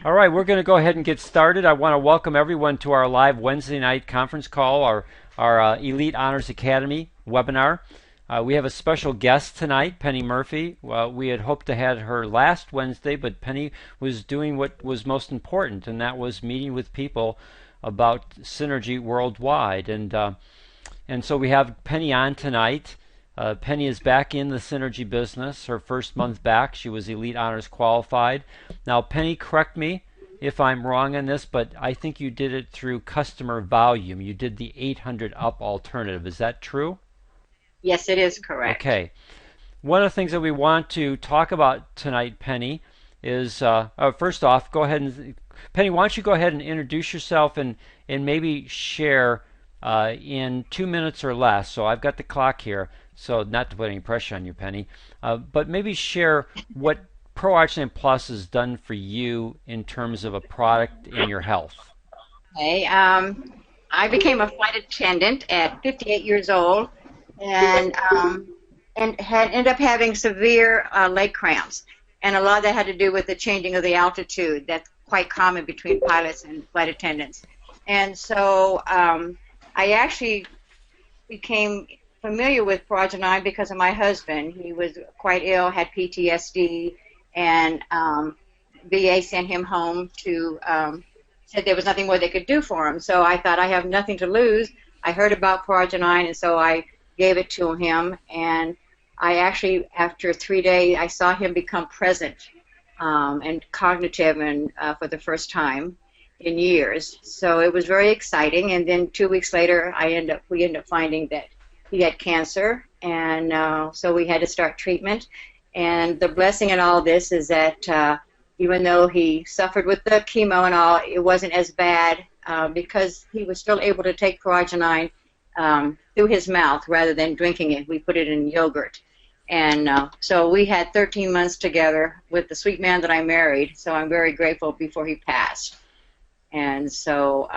All right, we're going to go ahead and get started. I want to welcome everyone to our live Wednesday night conference call, our Elite Honors Academy webinar. We have a special guest tonight, Penny Murphy. We had hoped to have her last Wednesday, but Penny was doing what was most important, and that was meeting with people about synergy worldwide. And so we have Penny on tonight. Penny is back in the synergy business. Her first month back, she was Elite Honors qualified. Now, Penny, correct me if I'm wrong on this, but I think you did it through customer volume. You did the 800 up alternative. Is that true? Yes, it is correct. Okay. One of the things that we want to talk about tonight, Penny, is first off, go ahead and Penny, why don't you go ahead and introduce yourself and maybe share in 2 minutes or less. So I've got the clock here, so not to put any pressure on you, Penny, but maybe share what Pro Oxygen Plus has done for you in terms of a product in your health. Okay. I became a flight attendant at 58 years old, and had ended up having severe leg cramps, and a lot of that had to do with the changing of the altitude. That's quite common between pilots and flight attendants, and so I actually became familiar with Progenine because of my husband. He was quite ill, had PTSD, and VA sent him home to said there was nothing more they could do for him. So I thought, I have nothing to lose. I heard about Progenine, and so I gave it to him. And I actually, after 3 days, I saw him become present and cognitive, and for the first time in years. So it was very exciting. And then 2 weeks later, we ended up finding that he had cancer, and so we had to start treatment. And the blessing in all this is that even though he suffered with the chemo and all, it wasn't as bad because he was still able to take Progenine through his mouth rather than drinking it. We put it in yogurt. And so we had 13 months together with the sweet man that I married, so I'm very grateful before he passed. And so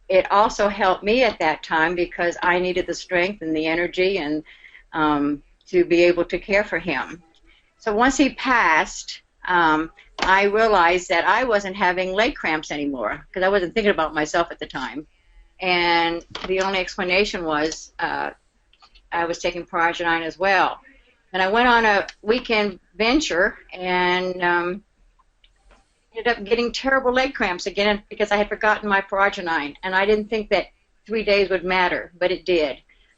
it also helped me at that time because I needed the strength and the energy and to be able to care for him. So once he passed, I realized that I wasn't having leg cramps anymore because I wasn't thinking about myself at the time. And the only explanation was I was taking Progenine as well. And I went on a weekend venture and ended up getting terrible leg cramps again because I had forgotten my Progenine. And I didn't think that 3 days would matter, but it did.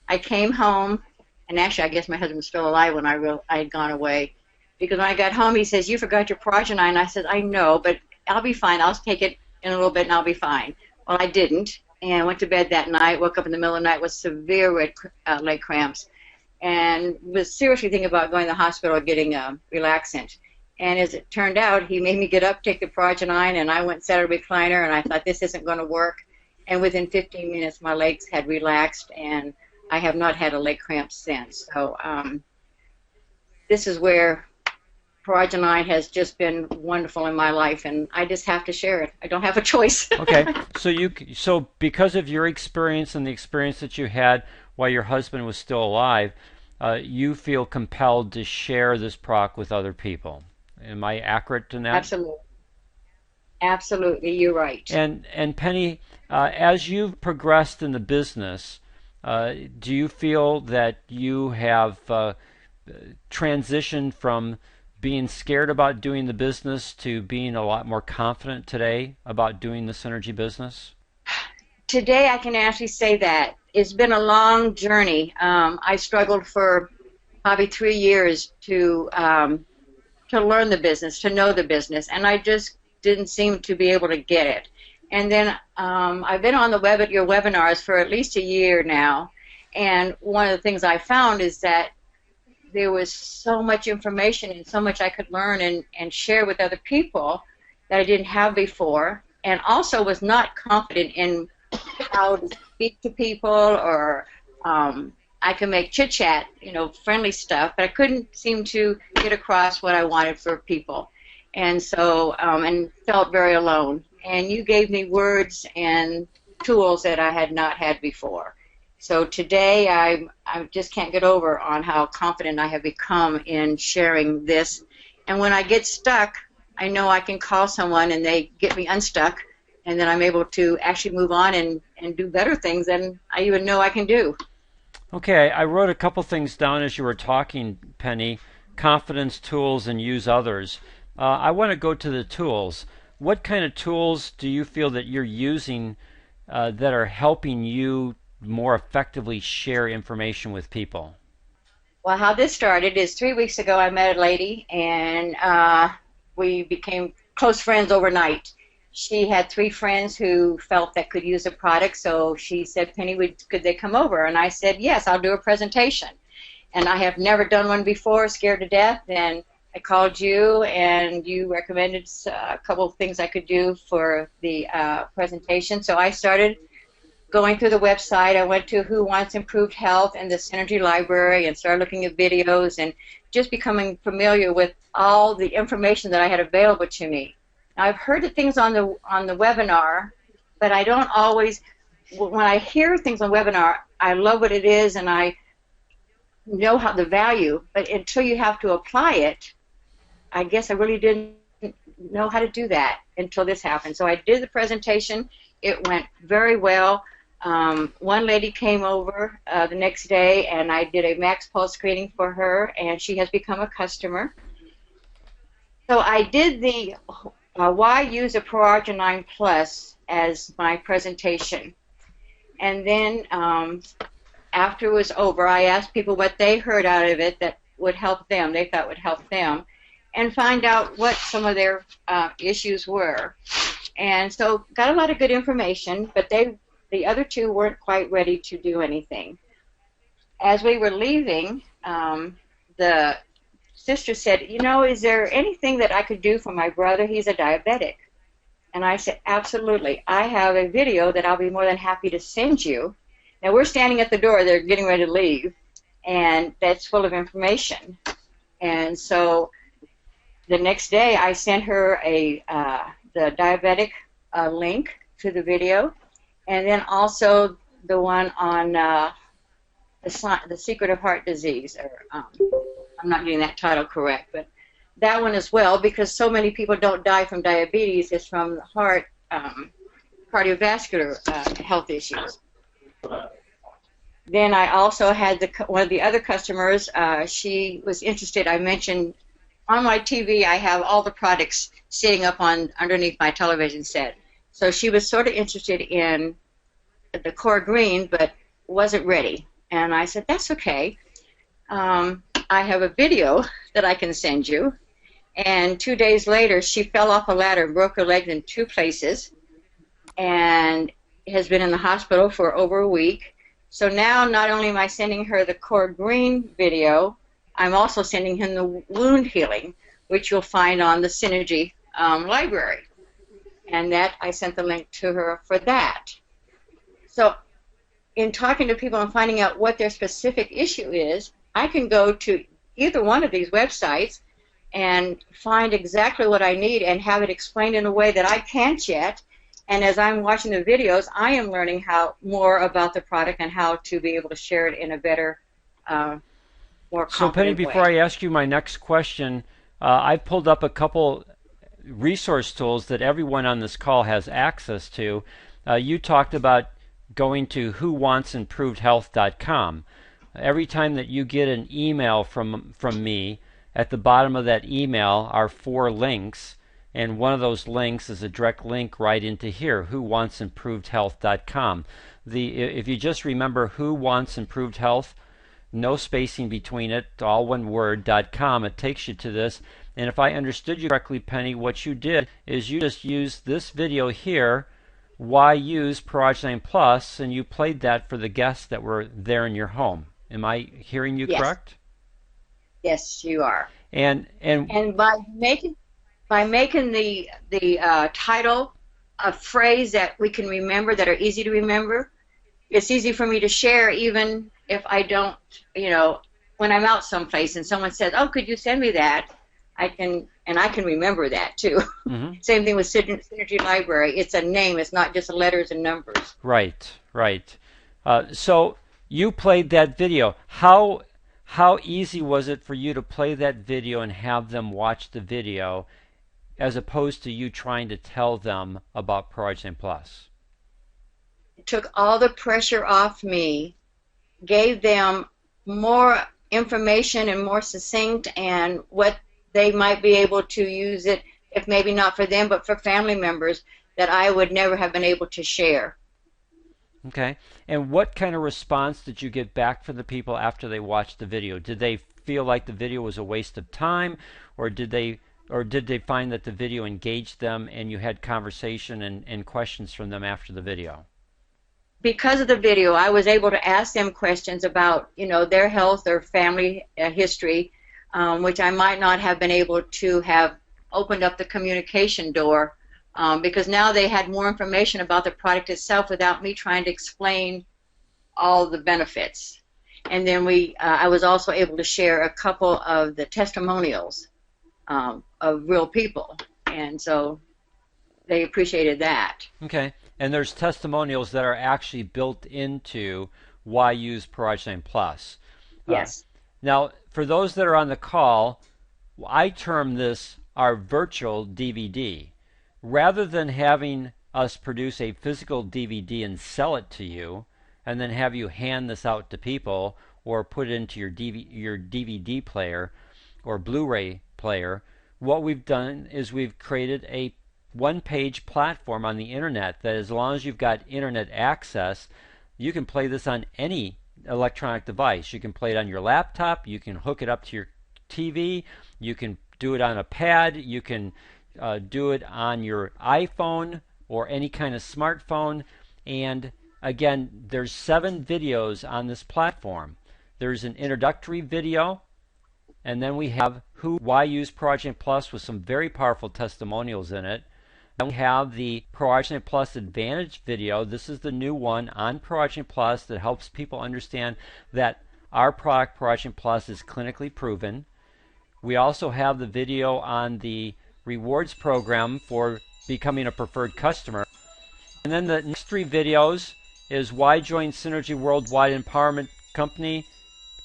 I came home, and actually I guess my husband was still alive when I had gone away. Because when I got home, he says, "You forgot your Progenine." I said, "I know, but I'll be fine. I'll take it in a little bit and I'll be fine." Well, I didn't, and went to bed that night, woke up in the middle of the night with severe leg cramps, and was seriously thinking about going to the hospital getting relaxant. And as it turned out, he made me get up, take the Progenine, and I went and sat in a recliner, and I thought, this isn't going to work. And within 15 minutes, my legs had relaxed, and I have not had a leg cramp since. So this is where Progenine has just been wonderful in my life, and I just have to share it. I don't have a choice. Okay, so because of your experience and the experience that you had while your husband was still alive, you feel compelled to share this product with other people. Am I accurate in that? Absolutely. Absolutely, you're right. And Penny, as you've progressed in the business, do you feel that you have transitioned from being scared about doing the business to being a lot more confident today about doing the synergy business? Today I can actually say that. It's been a long journey. I struggled for probably 3 years to learn the business, to know the business, and I just didn't seem to be able to get it. And then I've been on your webinars for at least a year now, and one of the things I found is that there was so much information and so much I could learn and share with other people that I didn't have before, and also was not confident in how to speak to people, or I could make chit-chat, friendly stuff, but I couldn't seem to get across what I wanted for people. And so, and felt very alone. And you gave me words and tools that I had not had before. So today I just can't get over on how confident I have become in sharing this. And when I get stuck, I know I can call someone and they get me unstuck, and then I'm able to actually move on and do better things than I even know I can do. Okay, I wrote a couple things down as you were talking, Penny. Confidence tools and use others. I want to go to the tools. What kind of tools do you feel that you're using that are helping you more effectively share information with people? Well, how this started is 3 weeks ago I met a lady, and we became close friends overnight. She had three friends who felt that could use a product, so she said, Penny, could they come over? And I said, yes, I'll do a presentation. And I have never done one before, scared to death, and I called you, and you recommended a couple of things I could do for the presentation. So I started going through the website. I went to Who Wants Improved Health and the Synergy Library and started looking at videos and just becoming familiar with all the information that I had available to me. Now, I've heard the things on the webinar, but I don't always, when I hear things on webinar, I love what it is and I know how the value, but until you have to apply it, I guess I really didn't know how to do that until this happened. So I did the presentation. It went very well. One lady came over the next day, and I did a max pulse screening for her, and she has become a customer. So I did the Why Use a Pro-Arginine Plus as my presentation. And then after it was over, I asked people what they heard out of it that would help them, they thought would help them, and find out what some of their issues were. And so got a lot of good information, but the other two weren't quite ready to do anything. As we were leaving, the sister said, you know, is there anything that I could do for my brother? He's a diabetic. And I said, absolutely. I have a video that I'll be more than happy to send you. Now, we're standing at the door. They're getting ready to leave, and that's full of information. And so the next day, I sent her the diabetic link to the video, and then also the one on the secret of heart disease. Or I'm not getting that title correct, but that one as well, because so many people don't die from diabetes. It's from the heart, cardiovascular health issues. Then I also had one of the other customers. She was interested. I mentioned on my TV, I have all the products sitting up underneath my television set. So she was sort of interested in the Core Green, but wasn't ready. And I said, that's okay. I have a video that I can send you. And 2 days later, she fell off a ladder and broke her leg in 2 places and has been in the hospital for over a week. So now not only am I sending her the Core Green video, I'm also sending him the wound healing, which you'll find on the Synergy library. And that I sent the link to her for that. So in talking to people and finding out what their specific issue is, I can go to either one of these websites and find exactly what I need and have it explained in a way that I can't yet. And as I'm watching the videos, I am learning more about the product and how to be able to share it in a better, more confident So, Penny, before way. I ask you my next question, I pulled up a couple resource tools that everyone on this call has access to. You talked about going to whowantsimprovedhealth.com. Every time that you get an email from me, at the bottom of that email are 4 links, and one of those links is a direct link right into here, whowantsimprovedhealth.com. If you just remember Who Wants Improved Health, no spacing between it, all one word, .com, it takes you to this. And if I understood you correctly, Penny, what you did is you just used this video here, Why Use Pro-Arginine Plus, and you played that for the guests that were there in your home. Am I hearing you Yes. correct? Yes, you are. And by making the title a phrase that we can remember, that are easy to remember, it's easy for me to share even if I don't, when I'm out someplace and someone says, oh, could you send me that? I can remember that too. mm-hmm. Same thing with Synergy Library. It's a name. It's not just letters and numbers. Right. So you played that video. How easy was it for you to play that video and have them watch the video? as opposed to you trying to tell them about ProAgent Plus? It took all the pressure off me, gave them more information and more succinct, and what they might be able to use it, if maybe not for them, but for family members that I would never have been able to share. Okay. And what kind of response did you get back from the people after they watched the video? Did they feel like the video was a waste of time, or did they find that the video engaged them and you had conversation and questions from them after the video? Because of the video, I was able to ask them questions about, their health or family history, which I might not have been able to have opened up the communication door, because now they had more information about the product itself without me trying to explain all the benefits. And then I was also able to share a couple of the testimonials of real people, and so they appreciated that. Okay. And there's testimonials that are actually built into why use ProAgent Plus. Yes. Now, for those that are on the call, I term this our virtual DVD. Rather than having us produce a physical DVD and sell it to you, and then have you hand this out to people or put it into your DVD player or Blu-ray player, what we've done is we've created a one-page platform on the internet that, as long as you've got internet access, you can play this on any electronic device. You can play it on your laptop, you can hook it up to your TV, you can do it on a pad, you can do it on your iPhone or any kind of smartphone. And again, there's 7 videos on this platform. There's an introductory video, and then we have why use ProAgent Plus with some very powerful testimonials in it. Then we have the ProAgent Plus Advantage video. This is the new one on ProAgent Plus that helps people understand that our product, ProAgent Plus, is clinically proven. We also have the video on the rewards program for becoming a preferred customer. And then the next 3 videos is why join Synergy Worldwide Empowerment Company,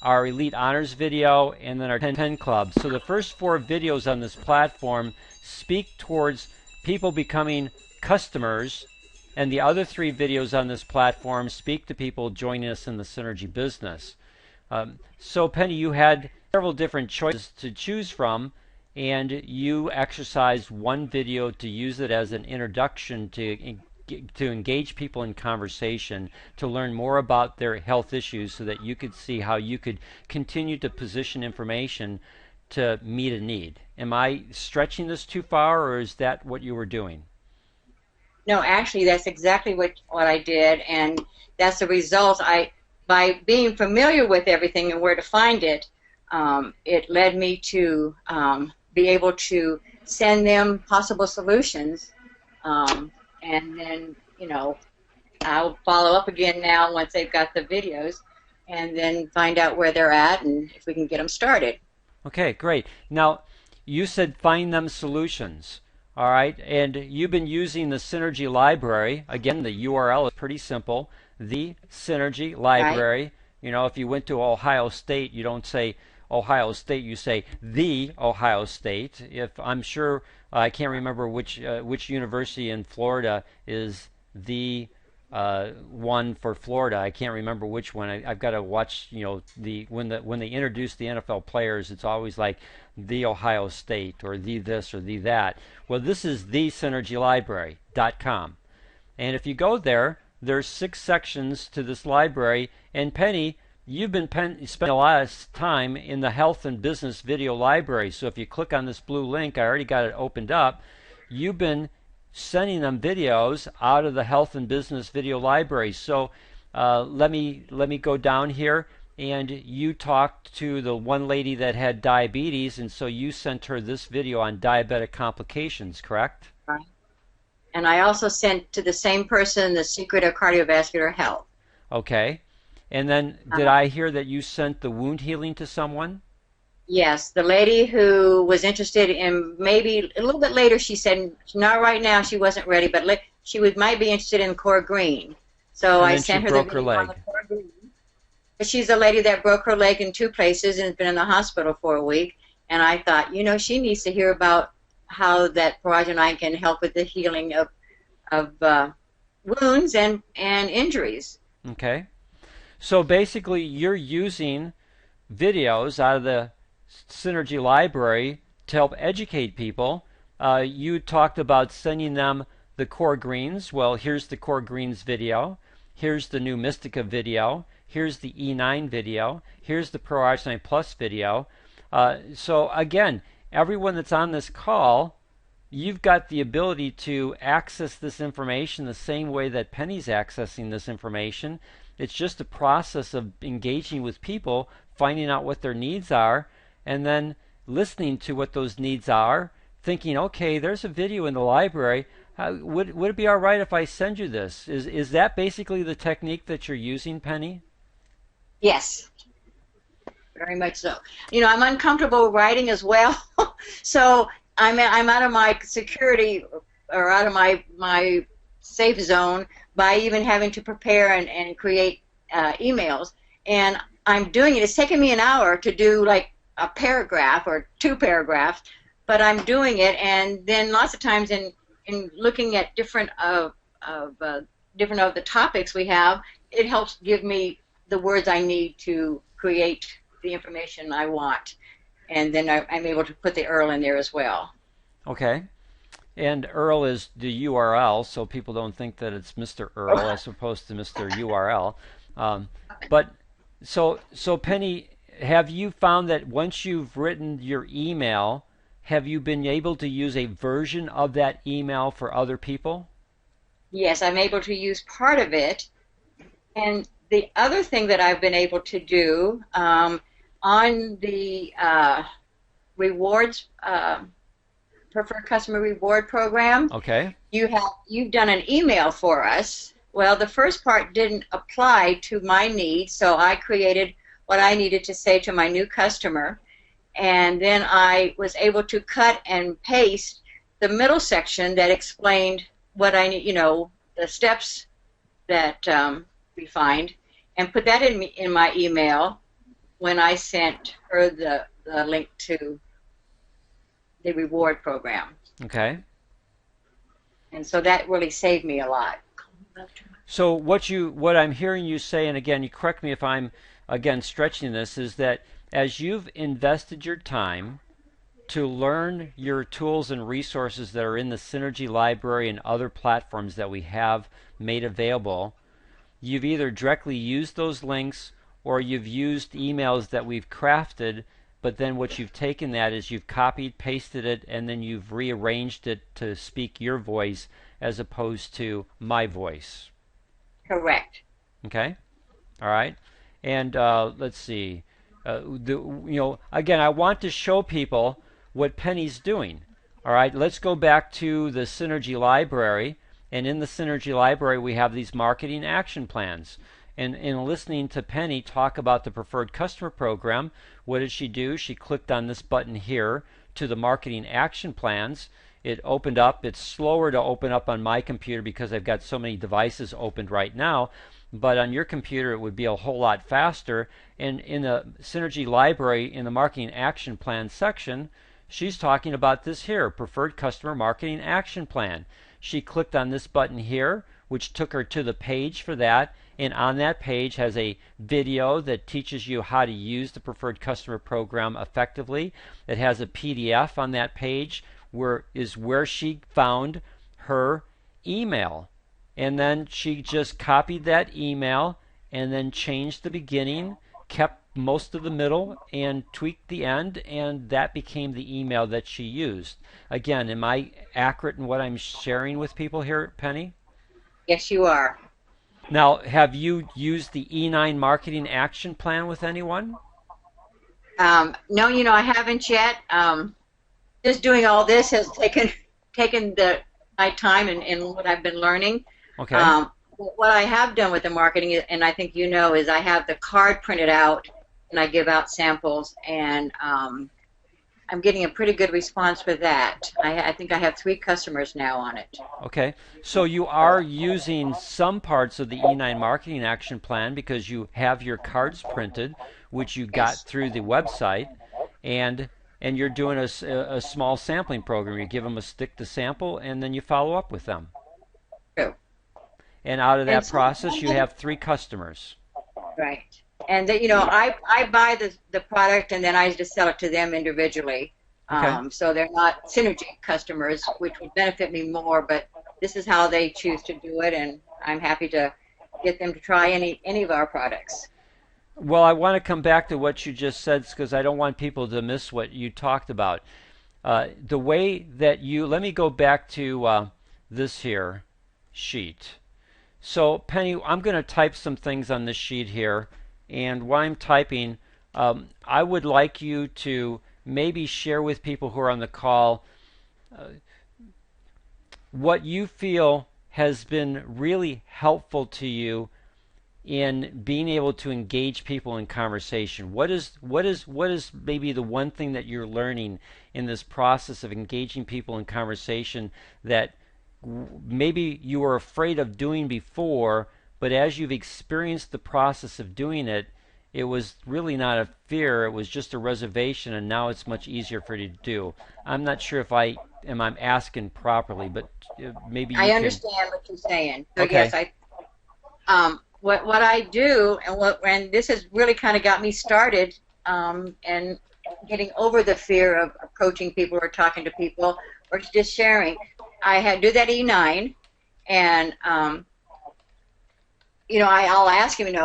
our Elite Honors video, and then our 10 Club. So the first 4 videos on this platform speak towards people becoming customers, and the other 3 videos on this platform speak to people joining us in the Synergy business. So Penny, you had several different choices to choose from, and you exercised one video to use it as an introduction to engage people in conversation, to learn more about their health issues so that you could see how you could continue to position information to meet a need. Am I stretching this too far, or is that what you were doing? No, actually, that's exactly what I did, and that's the result. By being familiar with everything and where to find it, it led me to be able to send them possible solutions, and then, I'll follow up again now once they've got the videos, and then find out where they're at and if we can get them started. Okay, great. Now, you said find them solutions, all right? And you've been using the Synergy Library. Again, the URL is pretty simple, the Synergy Library. Right. If you went to Ohio State, you don't say Ohio State, you say the Ohio State. If I'm sure, I can't remember which university in Florida is the one for Florida. I can't remember which one. I've got to watch. When they introduce the NFL players, it's always like the Ohio State or the this or the that. Well, this is thesynergylibrary.com, and if you go there, there's 6 sections to this library. And Penny, you've been spending a lot of time in the health and business video library. So if you click on this blue link, I already got it opened up. You've been sending them videos out of the health and business video library. So let me go down here, and you talked to the one lady that had diabetes, and so you sent her this video on diabetic complications, correct? Right. And I also sent to the same person The Secret of Cardiovascular Health. Okay. And then did I hear that you sent the wound healing to someone? Yes, the lady who was interested in, maybe a little bit later, she said not right now, she wasn't ready, but she might be interested in core green. So I sent her the video on the core green. But she's a lady that broke her leg in 2 places and has been in the hospital for a week. And I thought, she needs to hear about how that progenine can help with the healing of wounds and injuries. Okay. So basically, you're using videos out of the Synergy library to help educate people. You talked about sending them the core greens. Well, here's the core greens video. Here's the new Mystica video. Here's the E9 video. Here's the Pro Arginine Plus video. So again, everyone that's on this call, you've got the ability to access this information the same way that Penny's accessing this information. It's just a process of engaging with people, finding out what their needs are, and then listening to what those needs are, thinking, okay, there's a video in the library. Would it be all right if I send you this? Is that basically the technique that you're using, Penny? Yes, very much so. You know, I'm uncomfortable writing as well, so I'm out of my security or out of my safe zone by even having to prepare and create emails. And I'm doing it. It's taken me an hour to do like a paragraph or 2 paragraphs, but I'm doing it. And then lots of times in looking at different of the topics we have, it helps give me the words I need to create the information I want. And then I'm able to put the URL in there as well. Okay. And URL is the URL, so people don't think that it's Mr. URL as opposed to Mr. URL. But so Penny, have you found that once you've written your email, have you been able to use a version of that email for other people? Yes, I'm able to use part of it. And the other thing that I've been able to do on the rewards preferred customer reward program. Okay. You've done an email for us. Well, the first part didn't apply to my needs, so I created what I needed to say to my new customer, and then I was able to cut and paste the middle section that explained what I need, you know, the steps that we find, and put that in my email when I sent her the link to the reward program. Okay. And so that really saved me a lot. So what I'm hearing you say, and again, you correct me if I'm again stretching this, is that as you've invested your time to learn your tools and resources that are in the Synergy library and other platforms that we have made available, you've either directly used those links or you've used emails that we've crafted, but then what you've taken that is you've copied, pasted it, and then you've rearranged it to speak your voice as opposed to my voice. Correct. Okay? All right? And let's see. Again, I want to show people what Penny's doing. All right? Let's go back to the Synergy library. And in the Synergy library, we have these marketing action plans. And in listening to Penny talk about the Preferred Customer Program, what did she do? She clicked on this button here to the marketing action plans. It opened up. It's slower to open up on my computer because I've got so many devices opened right now. But on your computer, it would be a whole lot faster. And in the Synergy library, in the marketing action plan section, she's talking about this here, Preferred Customer Marketing Action Plan. She clicked on this button here, which took her to the page for that. And on that page has a video that teaches you how to use the Preferred Customer Program effectively. It has a PDF on that page where she found her email. And then she just copied that email and then changed the beginning, kept most of the middle, and tweaked the end, and that became the email that she used. Again, am I accurate in what I'm sharing with people here, Penny? Yes, you are. Now, have you used the E9 Marketing Action Plan with anyone? No, I haven't yet. Just doing all this has taken my time and what I've been learning. Okay. What I have done with the marketing, and I think is I have the card printed out and I give out samples, and I'm getting a pretty good response with that. I think I have 3 customers now on it. Okay, so you are using some parts of the E9 Marketing Action Plan because you have your cards printed, which you got through the website, and and you're doing a small sampling program. You give them a stick to sample, and then you follow up with them. True. And out of And that so, process, you have 3 customers. right. And that, I buy the product and then I just sell it to them individually. Okay. So they're not synergy customers, which would benefit me more, but this is how they choose to do it, and I'm happy to get them to try any of our products. Well, I want to come back to what you just said because I don't want people to miss what you talked about. The way that let me go back to this here sheet. So, Penny, I'm going to type some things on this sheet here, and while I'm typing, I would like you to maybe share with people who are on the call what you feel has been really helpful to you in being able to engage people in conversation. What is maybe the one thing that you're learning in this process of engaging people in conversation that maybe you were afraid of doing before, but as you've experienced the process of doing it, it was really not a fear, it was just a reservation, and now it's much easier for you to do. I'm not sure if I'm asking properly, but maybe you I can. understand what you're saying. So Okay. yes, what I do, and this has really kind of got me started, and getting over the fear of approaching people or talking to people or just sharing. I do that E9, and I'll ask him,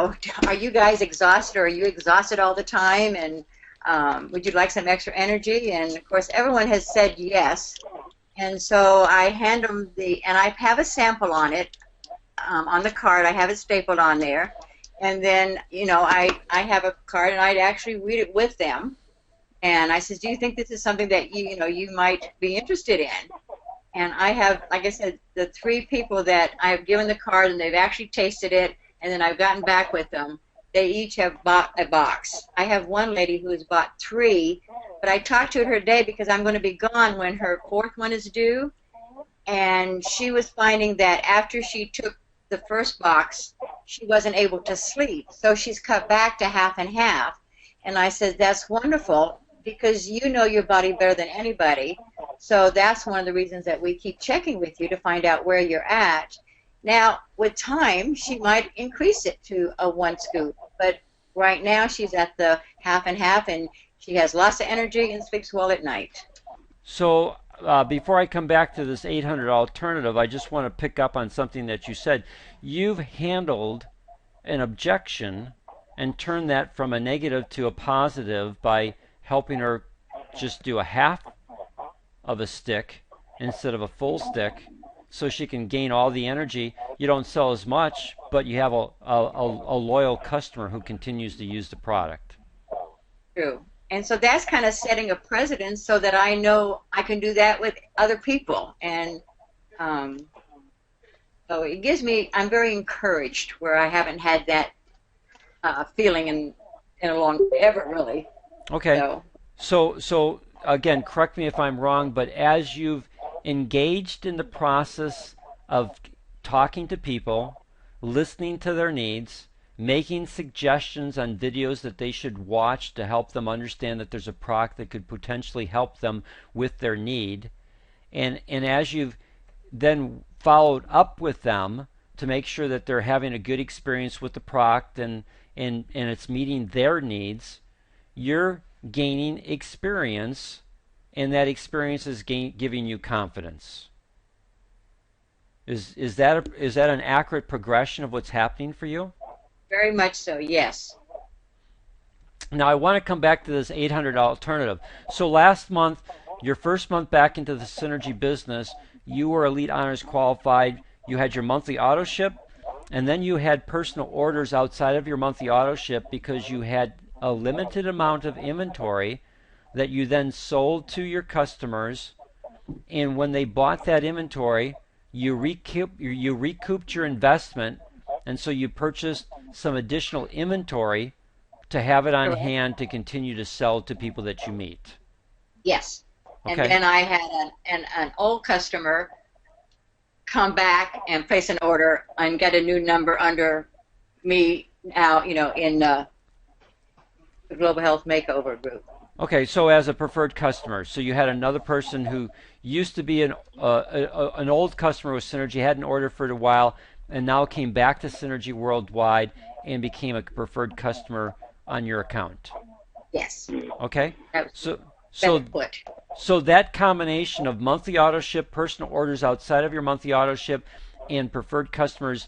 are you guys exhausted, or are you exhausted all the time, and would you like some extra energy? And of course, everyone has said yes, and so I hand them and I have a sample on it. On the card, I have it stapled on there, and then I have a card, and I'd actually read it with them, and I says, do you think this is something that you might be interested in? And I have, like I said, the 3 people that I've given the card, and they've actually tasted it, and then I've gotten back with them. They each have bought a box. I have one lady who has bought 3, but I talked to her today because I'm going to be gone when her 4th one is due, and she was finding that after she took the first box, she wasn't able to sleep, so she's cut back to half and half. And I said, that's wonderful, because you know your body better than anybody, so that's one of the reasons that we keep checking with you to find out where you're at. Now, with time, she might increase it to a 1 scoop, but right now she's at the half and half, and she has lots of energy and sleeps well at night. So before I come back to this 800 alternative, I just want to pick up on something that you said. You've handled an objection and turned that from a negative to a positive by helping her just do a half of a stick instead of a full stick so she can gain all the energy. You don't sell as much, but you have a loyal customer who continues to use the product. True. And so that's kind of setting a precedent so that I know I can do that with other people. And so it gives me, I'm very encouraged where I haven't had that feeling in a long, ever really. Okay. So again, correct me if I'm wrong, but as you've engaged in the process of talking to people, listening to their needs, making suggestions on videos that they should watch to help them understand that there's a product that could potentially help them with their need, and as you've then followed up with them to make sure that they're having a good experience with the product and it's meeting their needs, you're gaining experience, and that experience is giving you confidence. Is that an accurate progression of what's happening for you? Very much so, yes. Now I want to come back to this 800 alternative. So last month, your first month back into the Synergy business, you were Elite Honors qualified. You had your monthly auto ship, and then you had personal orders outside of your monthly auto ship because you had a limited amount of inventory that you then sold to your customers. And when they bought that inventory, you recouped your investment, and so you purchased some additional inventory to have it on Correct. hand to continue to sell to people that you meet. Yes. Okay. And then I had an old customer come back and place an order and get a new number under me now, in the Global Health Makeover group. Okay, so as a preferred customer, so you had another person who used to be an old customer with Synergy, hadn't ordered for a while, and now came back to Synergy Worldwide and became a preferred customer on your account. Yes, Okay, that was so better so put. so that combination of monthly auto ship, personal orders outside of your monthly auto ship, and preferred customers,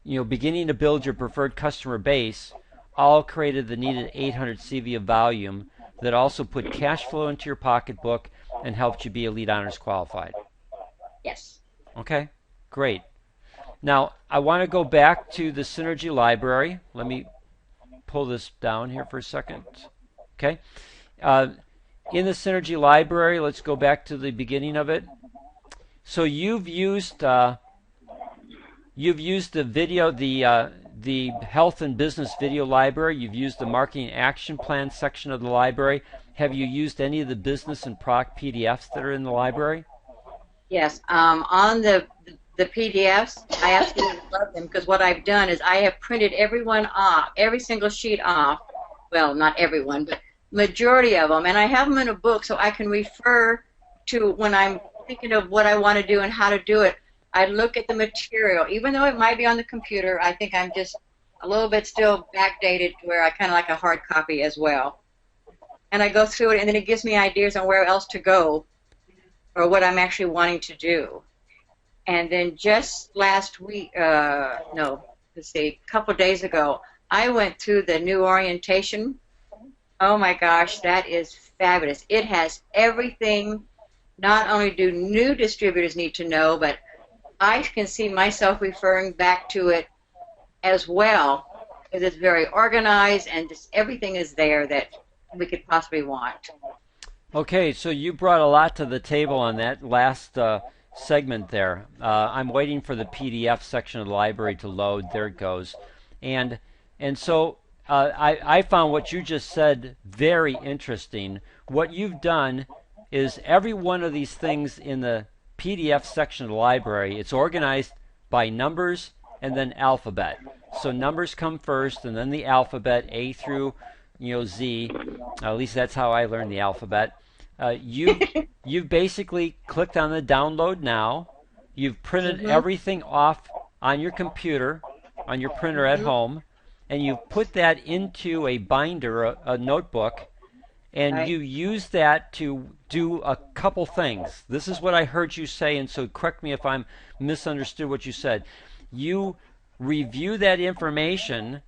beginning to build your preferred customer base, all created the needed 800 CV of volume that also put cash flow into your pocketbook and helped you be Elite Honors qualified. Yes. Okay, great. Now, I want to go back to the Synergy library. Let me pull this down here for a second. Okay. Uh, in the Synergy library, let's go back to the beginning of it. So you've used the video, the health and business video library. You've used the marketing action plan section of the library. Have you used any of the business and product PDFs that are in the library? Yes. On the PDFs, I absolutely love them because what I've done is I have printed everyone off, every single sheet off. Well, not everyone, but majority of them, and I have them in a book so I can refer to when I'm thinking of what I want to do and how to do it. I look at the material, even though it might be on the computer. I think I'm just a little bit still backdated to where I kind of like a hard copy as well. And I go through it, and then it gives me ideas on where else to go or what I'm actually wanting to do. And then just last week, no, let's see, a couple days ago, I went through the new orientation. Oh my gosh, that is fabulous. It has everything. Not only do new distributors need to know, but I can see myself referring back to it as well, because it's very organized and just everything is there that we could possibly want. Okay, so you brought a lot to the table on that last segment there. I'm waiting for the PDF section of the library to load. There it goes. And so I found what you just said very interesting. What you've done is every one of these things in the PDF section of the library, it's organized by numbers and then alphabet. So numbers come first and then the alphabet, A through Z. At least that's how I learned the alphabet. You've basically clicked on the download now. You've printed everything off on your computer, on your printer at home, and you've put that into a binder, a notebook, and Right. you use that to do a couple things. This is what I heard you say, and so correct me if I'm misunderstood what you said. You review that information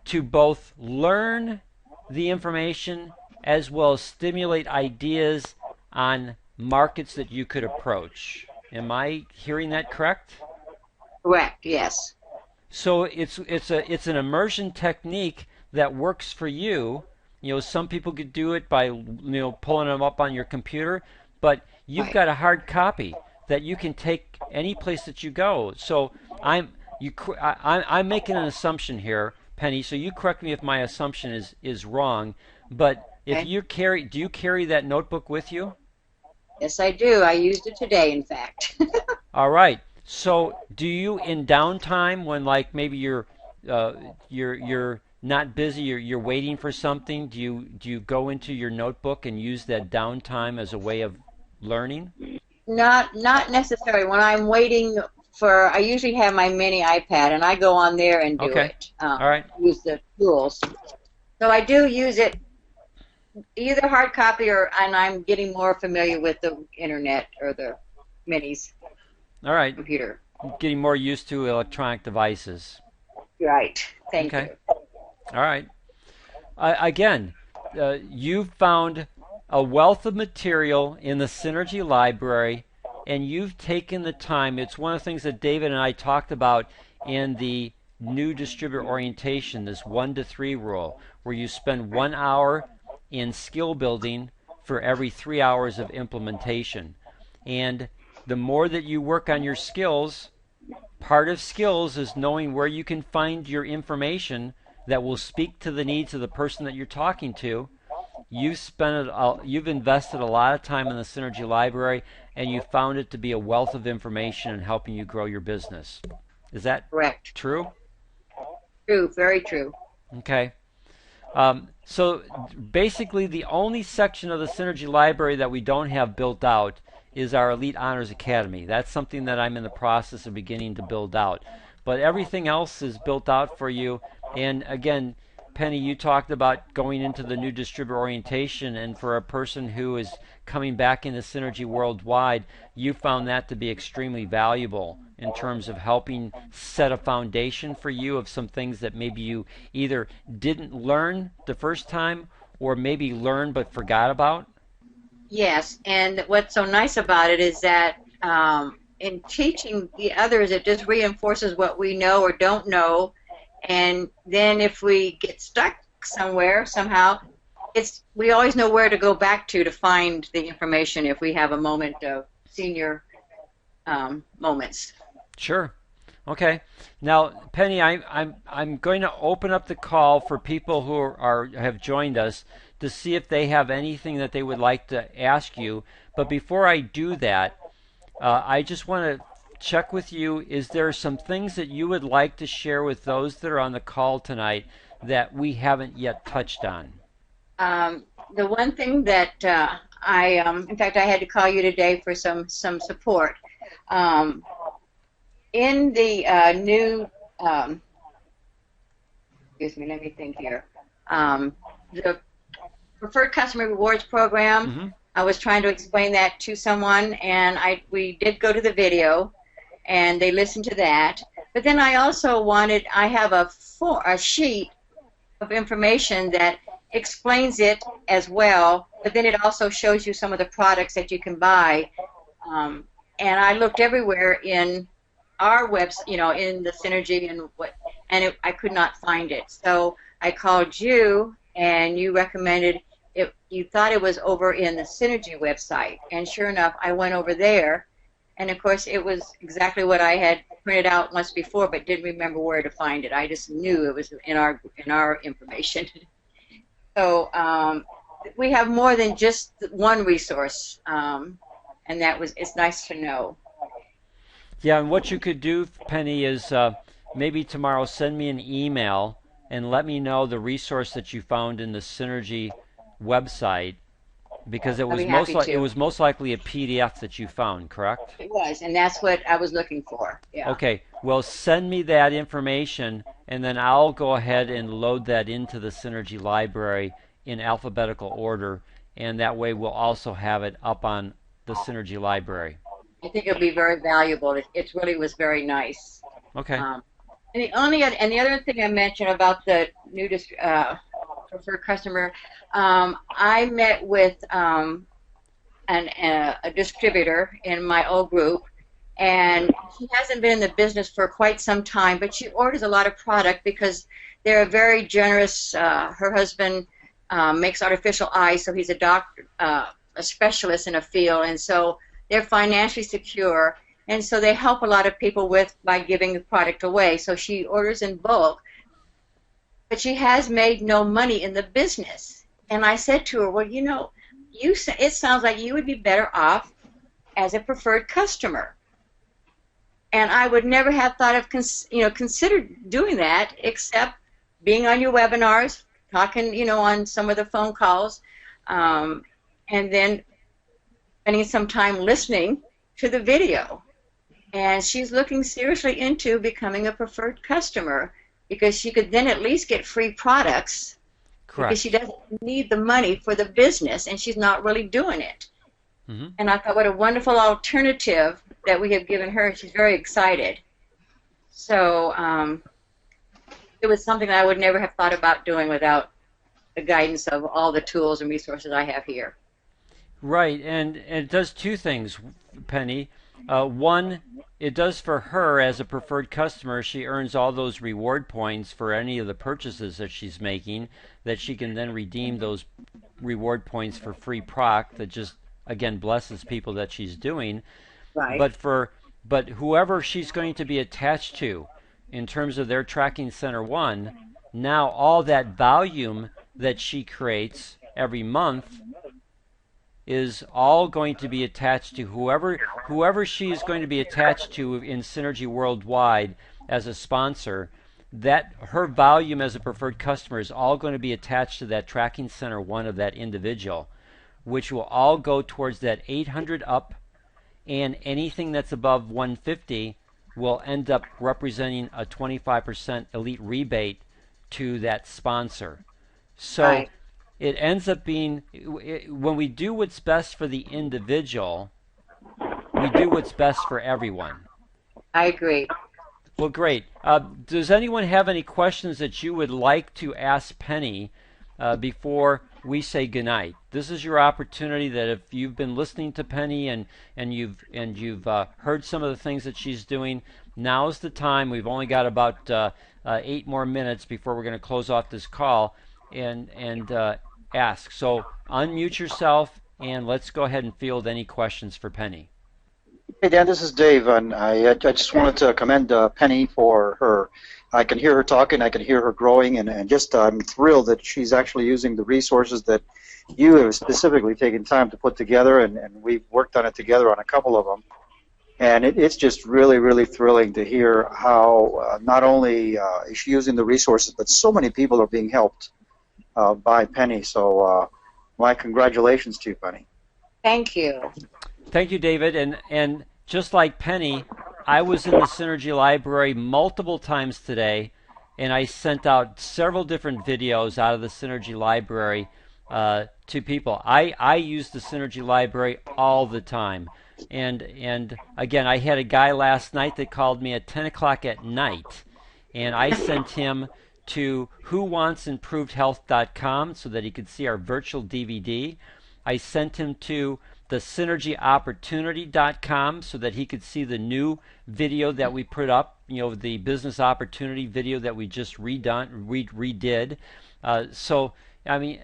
to both learn the information as well as stimulate ideas on markets that you could approach. Am I hearing that correct? Correct, yes. So it's an immersion technique that works for you. Some people could do it by pulling them up on your computer, but you've Right. got a hard copy that you can take any place that you go. So I'm making an assumption here, Penny. So you correct me if my assumption is wrong. But if Okay. do you carry that notebook with you? Yes, I do. I used it today, in fact. All right. So, do you in downtime when like maybe you're not busy, you're waiting for something, do you go into your notebook and use that downtime as a way of learning? Not necessarily. When I'm waiting for, I usually have my mini iPad, and I go on there and do Okay. it. All right. Use the tools. So I do use it either hard copy or, and I'm getting more familiar with the internet or the minis All right. computer. Getting more used to electronic devices. Right. Thank Okay. you. All right. Again, you've found a wealth of material in the Synergy library, and you've taken the time. It's one of the things that David and I talked about in the new distributor orientation, this 1-to-3 rule, where you spend 1 hour in skill building for every 3 hours of implementation. And the more that you work on your skills, part of skills is knowing where you can find your information that will speak to the needs of the person that you're talking to. You've invested a lot of time in the Synergy library, and you found it to be a wealth of information in helping you grow your business. Is that Correct. true? True. Very true. Okay. So basically, the only section of the Synergy library that we don't have built out is our Elite Honors Academy. That's something that I'm in the process of beginning to build out. But everything else is built out for you. And again, Penny, you talked about going into the new distributor orientation, and for a person who is coming back into Synergy worldwide, you found that to be extremely valuable in terms of helping set a foundation for you of some things that maybe you either didn't learn the first time or maybe learned but forgot about? Yes, and what's so nice about it is that in teaching the others, it just reinforces what we know or don't know. And then if we get stuck somewhere somehow, we always know where to go back to find the information if we have a moment of senior moments. Sure. Okay. Now, Penny, I'm going to open up the call for people who have joined us to see if they have anything that they would like to ask you. But before I do that, I just want to check with you. Is there some things that you would like to share with those that are on the call tonight that we haven't yet touched on? The one thing that in fact, I had to call you today for some support. In the new, excuse me, let me think here. The Preferred Customer Rewards Program, Mm-hmm. I was trying to explain that to someone, and we did go to the video, and they listened to that. But then I also I have a sheet of information that explains it as well, but then it also shows you some of the products that you can buy. And I looked everywhere in our website, in the Synergy I could not find it. So I called you, and you recommended it. You thought it was over in the Synergy website, and sure enough, I went over there, and of course, it was exactly what I had printed out once before, but didn't remember where to find it. I just knew it was in our information. So we have more than just one resource, and it's nice to know. Yeah, and what you could do, Penny, is maybe tomorrow send me an email and let me know the resource that you found in the Synergy website, because it was most likely a PDF that you found, correct? It was, and that's what I was looking for. Yeah. Okay, well, send me that information, and then I'll go ahead and load that into the Synergy library in alphabetical order, and that way we'll also have it up on the Synergy library. I think it'll be very valuable. It really was very nice. Okay. And the other thing I mentioned about the new preferred customer, I met with a distributor in my old group, and she hasn't been in the business for quite some time, but she orders a lot of product because they're very generous. Her husband makes artificial eyes, so he's a doctor, a specialist in a field, and so they're financially secure, and so they help a lot of people by giving the product away. So she orders in bulk, but she has made no money in the business. And I said to her, well, it sounds like you would be better off as a preferred customer. And I would never have thought of considered doing that, except being on your webinars, talking on some of the phone calls, and then spending some time listening to the video. And she's looking seriously into becoming a preferred customer, because she could then at least get free products. Correct. Because she doesn't need the money for the business, and she's not really doing it. Mm-hmm. And I thought, what a wonderful alternative that we have given her. She's very excited. So it was something that I would never have thought about doing without the guidance of all the tools and resources I have here. Right, and it does two things, Penny. One, it does for her as a preferred customer. She earns all those reward points for any of the purchases that she's making, that she can then redeem those reward points for free product that just, again, blesses people that she's doing. Right. But whoever she's going to be attached to in terms of their Tracking Center 1, now all that volume that she creates every month is all going to be attached to whoever she is going to be attached to in Synergy Worldwide as a sponsor. that her volume as a preferred customer is all going to be attached to that tracking center one of that individual, which will all go towards that 800 up, and anything that's above 150 will end up representing a 25% elite rebate to that sponsor. So Right. it ends up being, when we do what's best for the individual, we do what's best for everyone. I agree. Well, great. Does anyone have any questions that you would like to ask Penny before we say goodnight? This is your opportunity. That if you've been listening to Penny and you've heard some of the things that she's doing, now's the time. We've only got about 8 more minutes before we're going to close off this call and ask. So unmute yourself and let's go ahead and field any questions for Penny. Hey Dan, this is Dave, and I just wanted to commend Penny for her. I can hear her talking, I can hear her growing, and just I'm thrilled that she's actually using the resources that you have specifically taken time to put together, and we've worked on it together on a couple of them. And it's just really, really thrilling to hear how not only is she using the resources, but so many people are being helped by Penny. So my congratulations to you, Penny. Thank you. Thank you, David. And just like Penny, I was in the Synergy Library multiple times today, and I sent out several different videos out of the Synergy Library to people. I use the Synergy Library all the time. And again, I had a guy last night that called me at 10 o'clock at night, and I sent him to whowantsimprovedhealth.com so that he could see our virtual DVD. I sent him to the synergyopportunity.com so that he could see the new video that we put up, the business opportunity video that we just redid. So, I mean,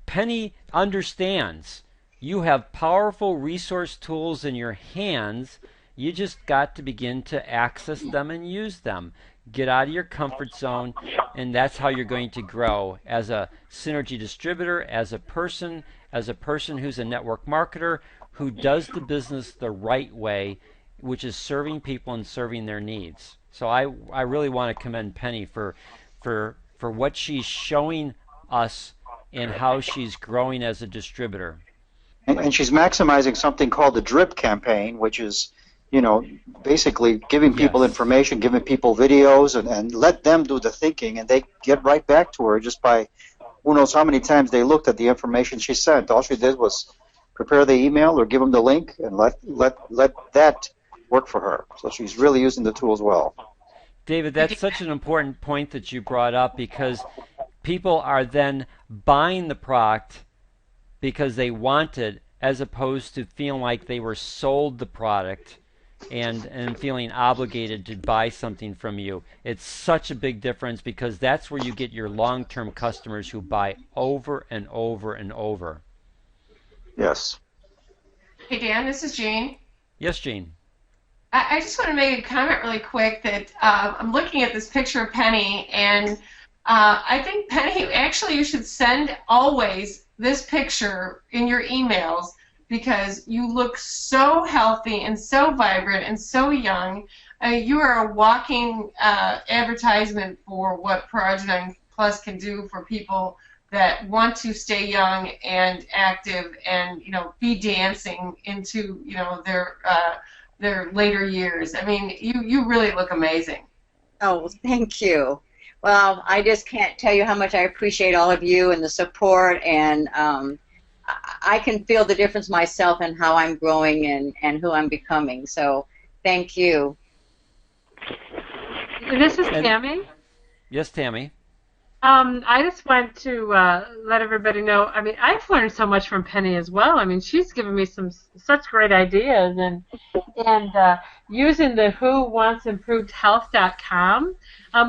Penny understands you have powerful resource tools in your hands. You just got to begin to access them and use them. Get out of your comfort zone, and that's how you're going to grow as a Synergy distributor, as a person who's a network marketer who does the business the right way, which is serving people and serving their needs. So I really want to commend Penny for what she's showing us and how she's growing as a distributor. And she's maximizing something called the DRIP campaign, which is, basically giving people information, giving people videos, and let them do the thinking, and they get right back to her just by who knows how many times they looked at the information she sent. All she did was prepare the email or give them the link and let that work for her. So she's really using the tools well. David, that's such an important point that you brought up, because people are then buying the product because they want it, as opposed to feeling like they were sold the product and feeling obligated to buy something from you. It's such a big difference, because that's where you get your long-term customers who buy over and over and over. Yes. Hey Dan, this is Jean. Yes, Jean. I just want to make a comment really quick that I'm looking at this picture of Penny, and I think Penny, actually you should send always this picture in your emails, because you look so healthy and so vibrant and so young. You are a walking advertisement for what Progenon Plus can do for people that want to stay young and active and be dancing into their later years. I mean, you really look amazing. Oh, thank you. Well, I just can't tell you how much I appreciate all of you and the support, and I can feel the difference myself in how I'm growing and who I'm becoming. So thank you. This is Tammy. Yes, Tammy. I just want to let everybody know, I mean, I've learned so much from Penny as well. I mean, she's given me such great ideas, and using the whowantsimprovedhealth.com.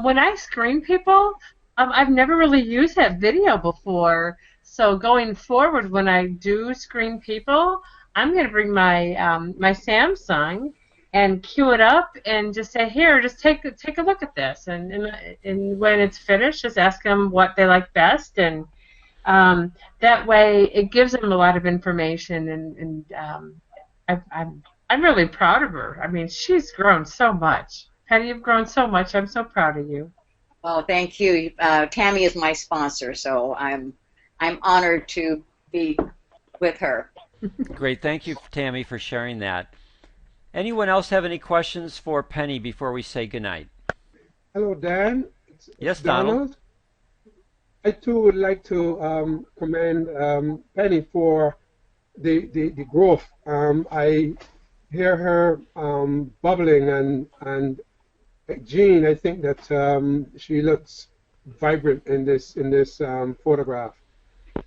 When I screen people, I've never really used that video before. So going forward, when I do screen people, I'm going to bring my my Samsung and cue it up and just say, here, just take a look at this. And when it's finished, just ask them what they like best. And that way it gives them a lot of information. And I'm really proud of her. I mean, she's grown so much. Penny, you've grown so much. I'm so proud of you. Well, thank you. Tammy is my sponsor, so I'm honored to be with her. Great. Thank you, Tammy, for sharing that. Anyone else have any questions for Penny before we say goodnight? Hello, Dan. It's Yes, Donald. Donald. I too would like to commend Penny for the growth. I hear her bubbling, and Jean, I think that she looks vibrant in this photograph,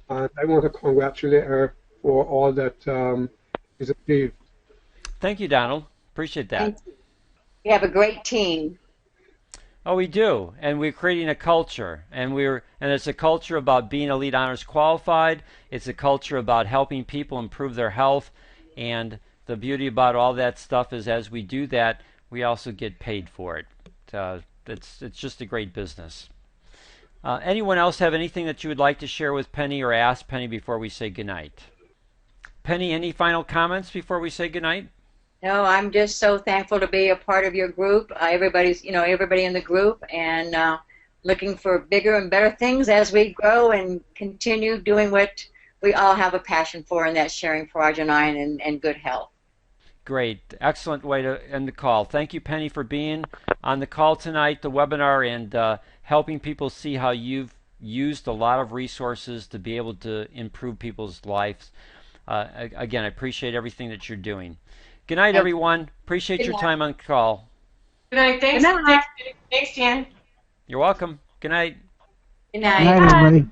and I want to congratulate her for all that is achieved. Thank you, Donald. Appreciate that. We have a great team. Oh, we do, and we're creating a culture, and it's a culture about being elite honors qualified. It's a culture about helping people improve their health, and the beauty about all that stuff is, as we do that, we also get paid for it. It's just a great business. Anyone else have anything that you would like to share with Penny or ask Penny before we say goodnight? Penny, any final comments before we say goodnight? No, I'm just so thankful to be a part of your group. Everybody in the group, and looking for bigger and better things as we grow and continue doing what we all have a passion for, and that's sharing fraudulent and good health. Great. Excellent way to end the call. Thank you, Penny, for being on the call tonight, the webinar, and helping people see how you've used a lot of resources to be able to improve people's lives. Again, I appreciate everything that you're doing. Good night, everyone. Appreciate your time on the call. Good night. Thanks, Good night. Thanks, Dan. You're welcome. Good night. Good Good night. night, everybody.